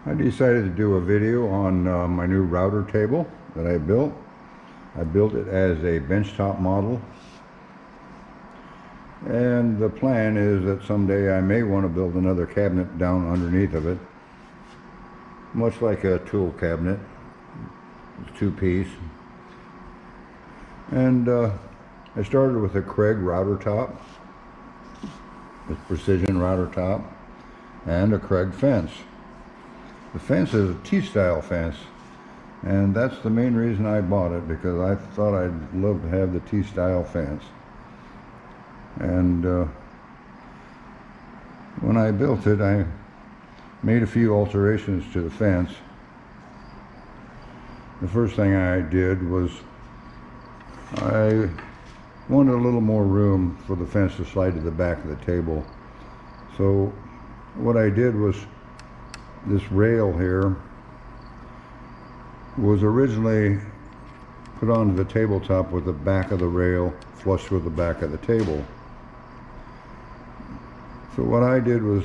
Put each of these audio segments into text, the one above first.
I decided to do a video on my new router table that I built. I built it as a benchtop model, and the plan is that someday I may want to build another cabinet down underneath of it, much like a tool cabinet. It's two-piece. And I started with a Kreg router top, with precision router top, and a Kreg fence. The fence is a T-style fence, and that's the main reason I bought it, because I thought I'd love to have the T-style fence. And when I built it, I made a few alterations to the fence. The first thing I did was I wanted a little more room for the fence to slide to the back of the table. So what I did was, this rail here was originally put onto the tabletop with the back of the rail flush with the back of the table. So what I did was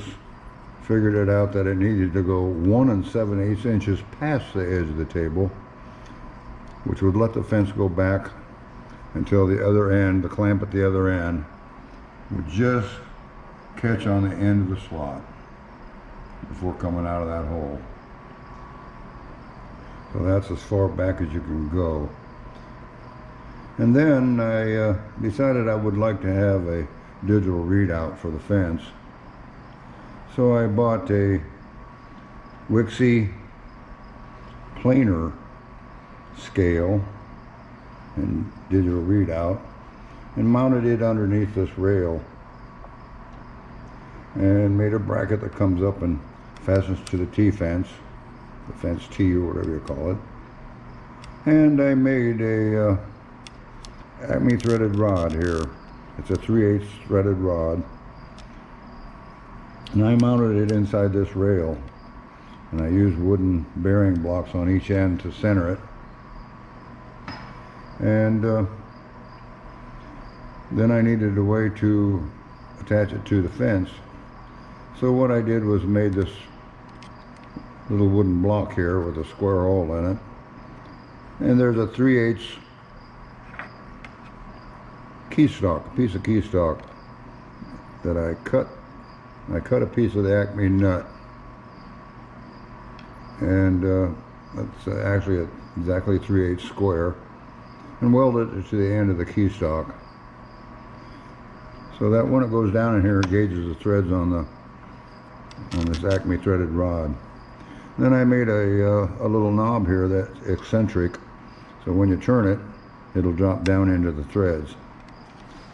figured it out that it needed to go 1 7/8 inches past the edge of the table, which would let the fence go back until the other end, the clamp at the other end, would just catch on the end of the slot before coming out of that hole. So that's as far back as you can go. And then I decided I would like to have a digital readout for the fence. So I bought a Wixie planer scale and digital readout and mounted it underneath this rail, and made a bracket that comes up and fastens to the T-fence, the fence T or whatever you call it. And I made a Acme threaded rod here. It's a 3/8 threaded rod, and I mounted it inside this rail, and I used wooden bearing blocks on each end to center it. And then I needed a way to attach it to the fence. So what I did was made this little wooden block here with a square hole in it, and there's a 3/8 key stock, a piece of key stock that I cut. I cut a piece of the Acme nut, and that's actually exactly 3/8 square, and welded it to the end of the key stock, so that when it goes down in here, it gauges the threads on this Acme threaded rod. Then I made a little knob here that's eccentric, so when you turn it, it'll drop down into the threads.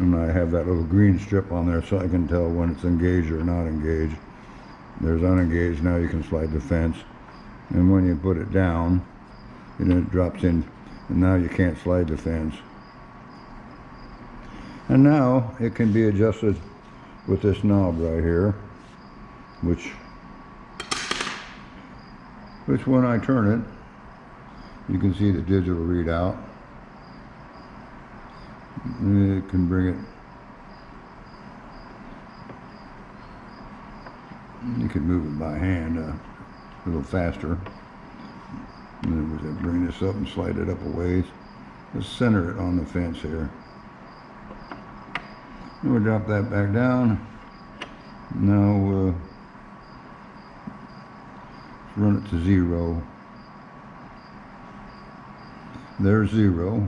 And I have that little green strip on there so I can tell when it's engaged or not engaged. There's unengaged. Now you can slide the fence, and when you put it down, it drops in, and now you can't slide the fence. And now it can be adjusted with this knob right here, which when I turn it, you can see the digital readout. It can bring it, you can move it by hand a little faster. And then we bring this up and slide it up a ways. Just center it on the fence here. And we'll drop that back down. Now run it to 0. There's 0.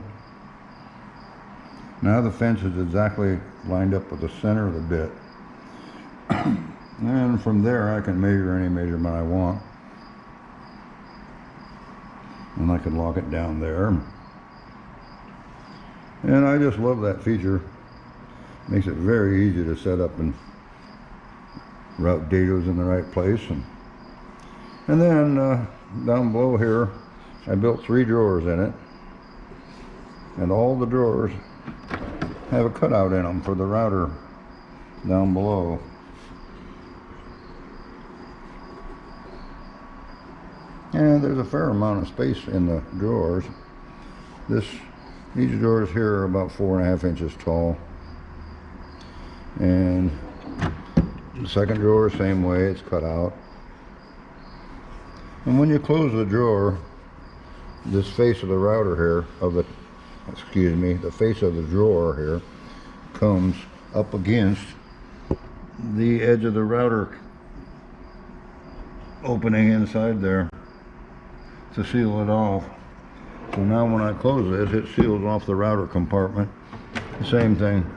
Now the fence is exactly lined up with the center of the bit. And from there I can measure any measurement I want. And I can lock it down there. And I just love that feature. Makes it very easy to set up and route dados in the right place. And then down below here, I built 3 drawers in it, and all the drawers have a cutout in them for the router down below. And there's a fair amount of space in the drawers. These drawers here are about 4.5 inches tall, and the second drawer, same way, it's cut out. And when you close the drawer, this face of the router here, the face of the drawer here comes up against the edge of the router opening inside there to seal it off. So now when I close this, it seals off the router compartment. Same thing.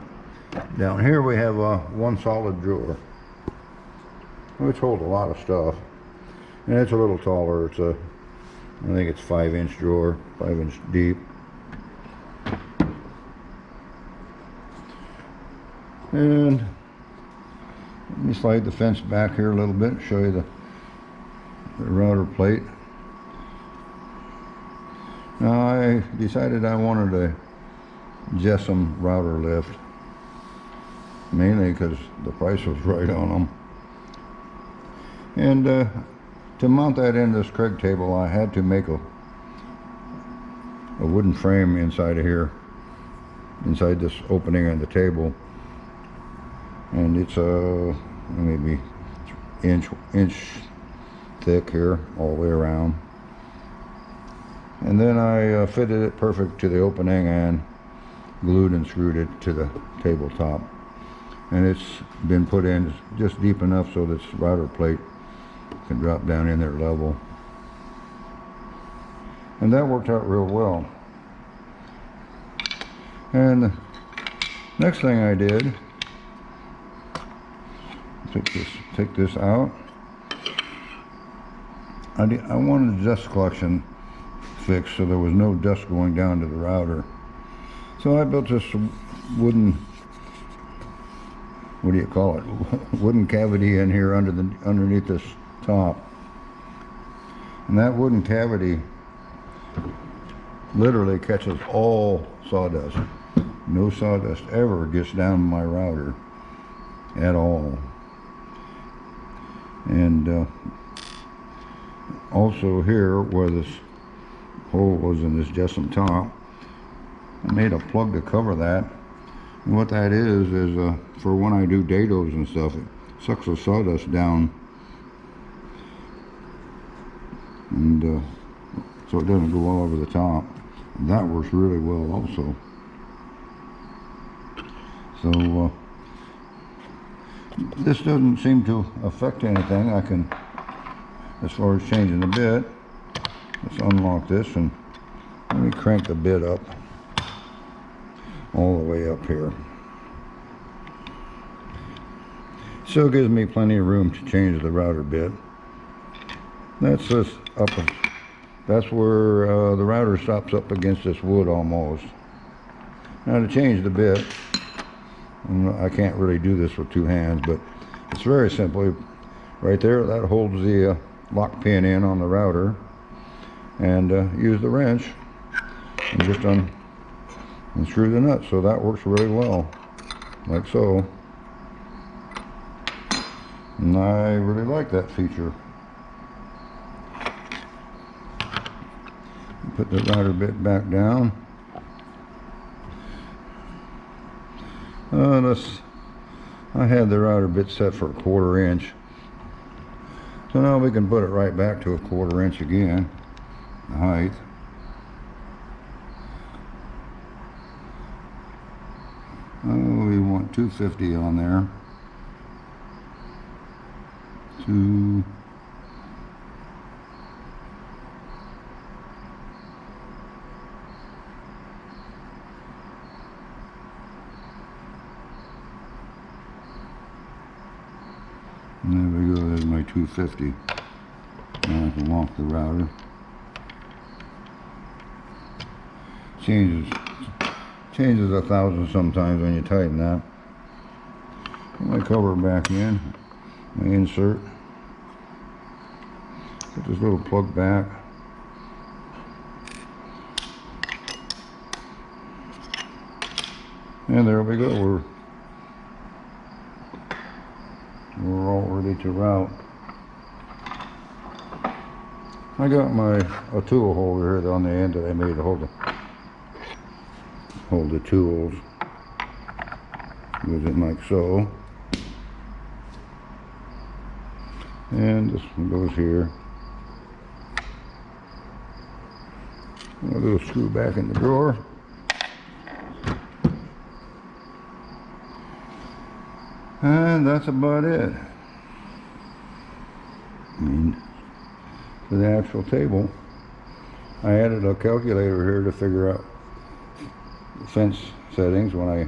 Down here we have one solid drawer, which holds a lot of stuff. And it's a little taller. It's I think it's 5-inch drawer, 5-inch deep. And let me slide the fence back here a little bit, show you the router plate. Now I decided I wanted a Jessom router lift, mainly because the price was right on them. And to mount that in this Kreg table, I had to make a wooden frame inside of here, inside this opening on the table. And it's maybe inch thick here all the way around. And then I fitted it perfect to the opening and glued and screwed it to the tabletop. And it's been put in just deep enough so this router plate can drop down in there level. And that worked out real well. And the next thing I did, take this out. I wanted the dust collection fixed so there was no dust going down to the router. So I built this wooden, what do you call it, wooden cavity in here underneath this top. And that wooden cavity literally catches all sawdust. No sawdust ever gets down my router at all. And also here where this hole was in this Jessom top, I made a plug to cover that. And what that is for when I do dados and stuff, it sucks the sawdust down, and so it doesn't go all over the top. And that works really well also. So this doesn't seem to affect anything. I can, as far as changing the bit, let's unlock this and let me crank the bit up all the way up here. Still gives me plenty of room to change the router bit. That's just up. That's where the router stops up against this wood almost. Now to change the bit, I can't really do this with two hands, but it's very simple. Right there, that holds the lock pin in on the router, and use the wrench and just unscrew the nut. So that works really well, like so. And I really like that feature. Put the router bit back down. I had the router bit set for 1/4 inch. So now we can put it right back to 1/4 inch again, the height. Oh, we want 250 on there. And there we go, there's my 250. Now I can lock the router. Changes 1,000 sometimes when you tighten that. Put my cover back in, my insert. Put this little plug back. And there we go, we're all ready to route. I got a tool holder here on the end that I made to hold the tools. Goes in like so. And this one goes here. A little screw back in the drawer. And that's about it. I mean, for the actual table, I added a calculator here to figure out fence settings when I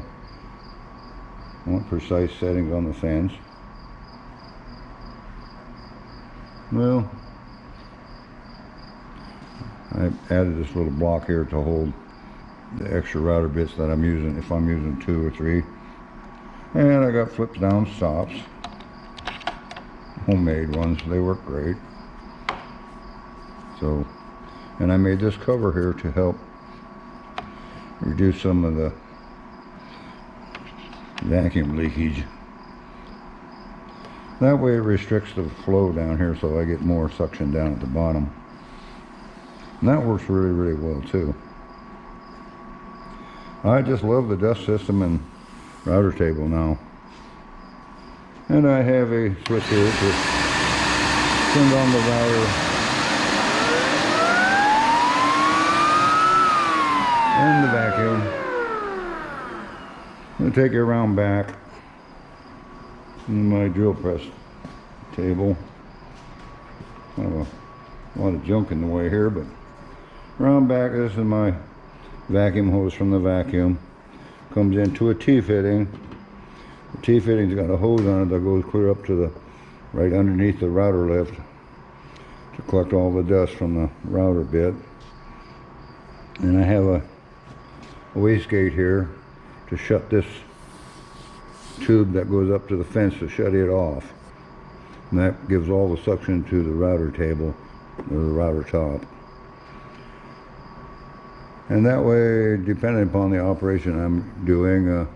want precise settings on the fence. Well, I added this little block here to hold the extra router bits that I'm using, if I'm using 2 or 3. And I got flips down stops, homemade ones. They work great. So, and I made this cover here to help reduce some of the vacuum leakage. That way it restricts the flow down here, so I get more suction down at the bottom. And that works really, really well too. I just love the dust system and router table now. And I have a switch here to turn on the router and the vacuum. I'm going to take you around back in my drill press table. I have a lot of junk in the way here, but around back, this is my vacuum hose from the vacuum. Comes into a T-fitting. The T-fitting's got a hose on it that goes clear up to the right underneath the router lift to collect all the dust from the router bit. And I have a wastegate here to shut this tube that goes up to the fence, to shut it off. And that gives all the suction to the router table, or the router top. And that way, depending upon the operation I'm doing,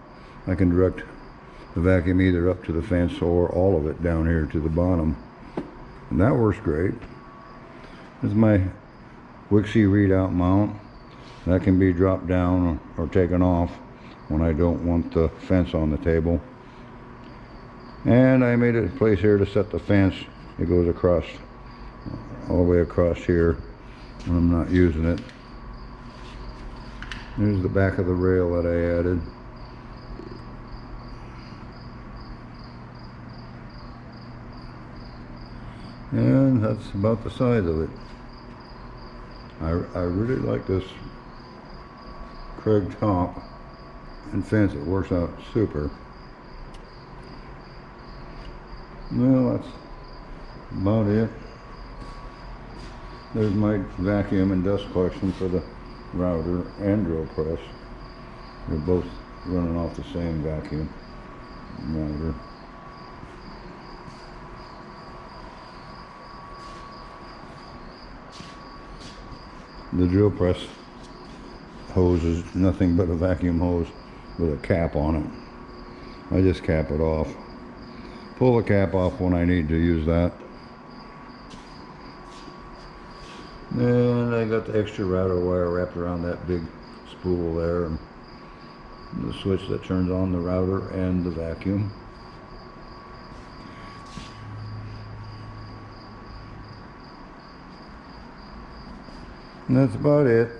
I can direct the vacuum either up to the fence or all of it down here to the bottom. And that works great. This is my Wixie readout mount. That can be dropped down or taken off when I don't want the fence on the table. And I made a place here to set the fence. It goes across, all the way across here when I'm not using it. Here's the back of the rail that I added. And that's about the size of it. I really like this Kreg top and fence. It works out super. Well, that's about it. There's my vacuum and dust collection for the router and drill press. They're both running off the same vacuum router. The drill press hose is nothing but a vacuum hose with a cap on it. I just cap it off. Pull the cap off when I need to use that. And I got the extra router wire wrapped around that big spool there, and the switch that turns on the router and the vacuum. And that's about it.